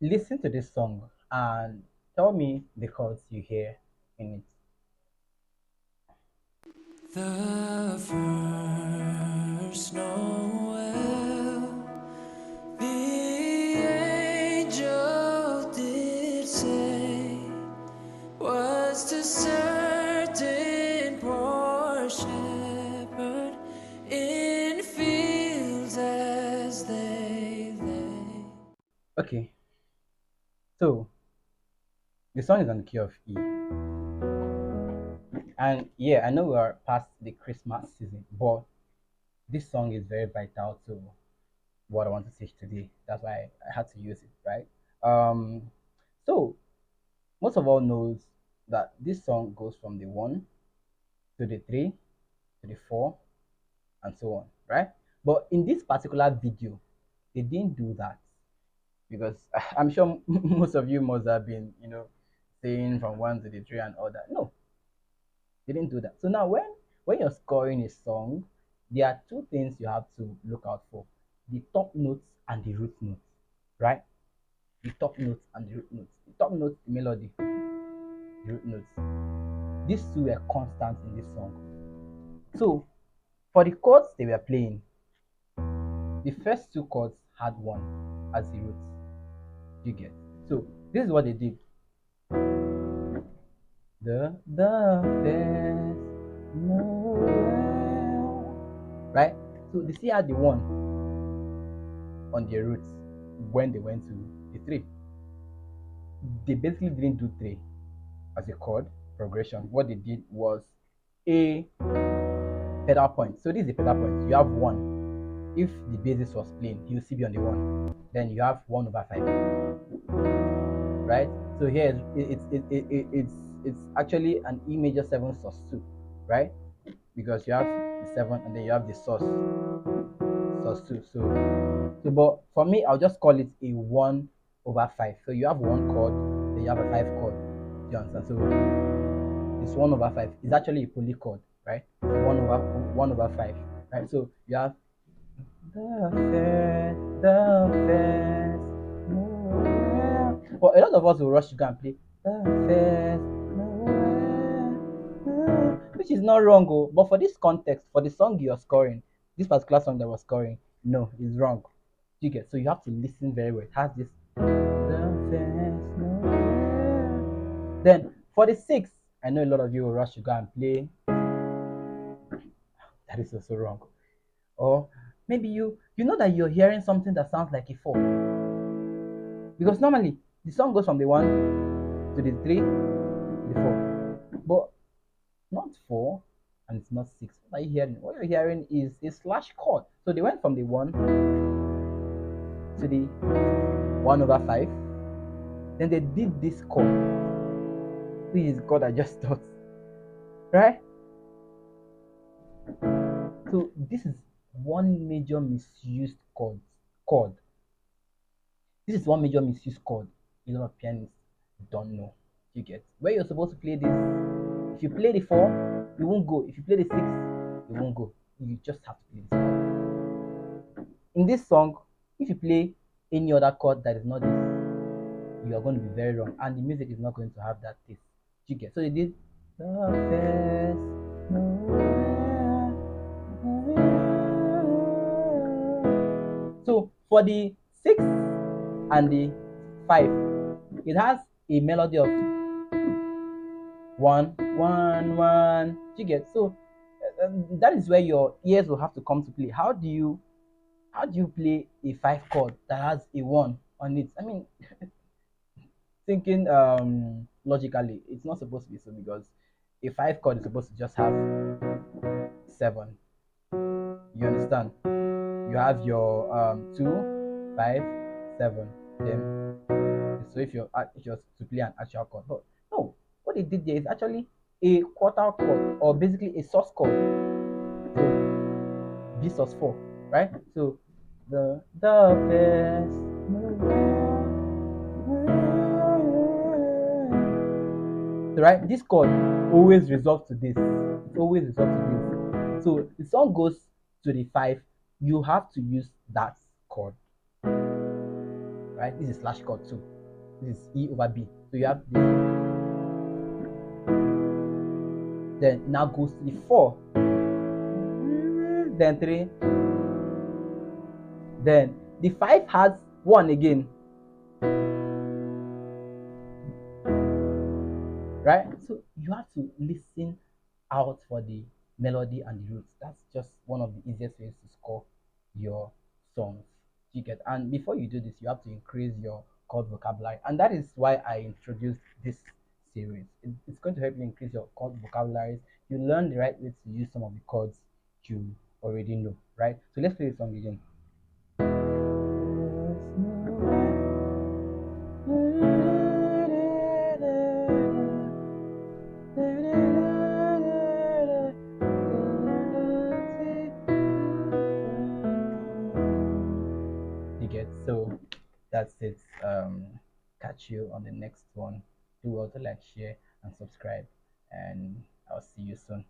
listen to this song and tell me the chords you hear in it. The first Noel, the angel did say, was to certain poor shepherd in fields as they lay. Okay, so the song is on the key of E. And yeah, I know we are past the Christmas season, but this song is very vital to what I want to teach today. That's why I had to use it, right? Um, so most of all knows that this song goes from the one to the three to the four and so on, right? But in this particular video, they didn't do that because I'm sure most of you must have been, saying from one to the three and all that. No, they didn't do that. So now when you're scoring a song, there are two things you have to look out for: the top notes and the root notes, right? The top notes and the root notes. The top notes, the melody, the root notes. These two were constant in this song. So for the chords they were playing, the first two chords had one as the root. You get. So this is what they did. The first Noel. Right? So they still had the one on their roots when they went to the three. They basically didn't do three as a chord progression. What they did was a pedal point. So this is the pedal point. You have one. If the basis was plain, you will still be on the one. Then you have 1/5. Right? So here it's actually an E major 7 sus2, right? Because you have the 7 and then you have the sus2. So but for me, I'll just call it a 1/5. So you have one chord, then you have a 5 chord. Do you understand? So this 1/5 is actually a polychord, right? So 1/5, right? So you have the first Noel. But a lot of us will rush to go and play the first Noel, which is not wrong, oh, but for this context, for the song you're scoring, this particular song that was scoring, no, it's wrong. You get, so you have to listen very well. It has this the first Noel. Then for the sixth, I know a lot of you will rush to go and play. That is also wrong. Or maybe you know that you're hearing something that sounds like a four, because normally the song goes from the one to the three to the four, but not four and it's not six. What are you hearing? What you're hearing is a slash chord. So they went from the one to the 1/5. Then they did this chord, which is chord I just thought, right? So this is one major misused chord. This is one major misused chord a lot of pianists don't know. You get where you're supposed to play this. If you play the four, you won't go. If you play the six, you won't go. You just have to play this chord. In this song, if you play any other chord that is not this, you are going to be very wrong, and the music is not going to have that taste. You get, so they did the first Noel. So for the six and the five, it has a melody of one, one, one. You get, so that is where your ears will have to come to play. How do you play a five chord that has a one on it? I mean, thinking logically, it's not supposed to be so, because a five chord is supposed to just have seven. You understand? You have your 2, 5, 7. Then so if you're to play an actual chord, but no, what they did there is actually a quarter chord, or basically a sus chord. So B sus4, right? So the first so, right, this chord always resolves to this. It always resolves to this. So the song goes to the five. You have to use that chord. right? This is slash chord too. This is E over B. So you have this. Then now goes to the 4. Then 3. Then the 5 has 1 again. Right? So you have to listen out for the melody and the roots. That's just one of the easiest ways to score your songs. You get, and before you do this, you have to increase your chord vocabulary, and that is why I introduced this series. It's going to help you increase your chord vocabularies. You learn the right way to use some of the chords you already know, right? So let's play the song again. You get, so that's it. Catch you on the next one. Do well to like, share, and subscribe, and I'll see you soon.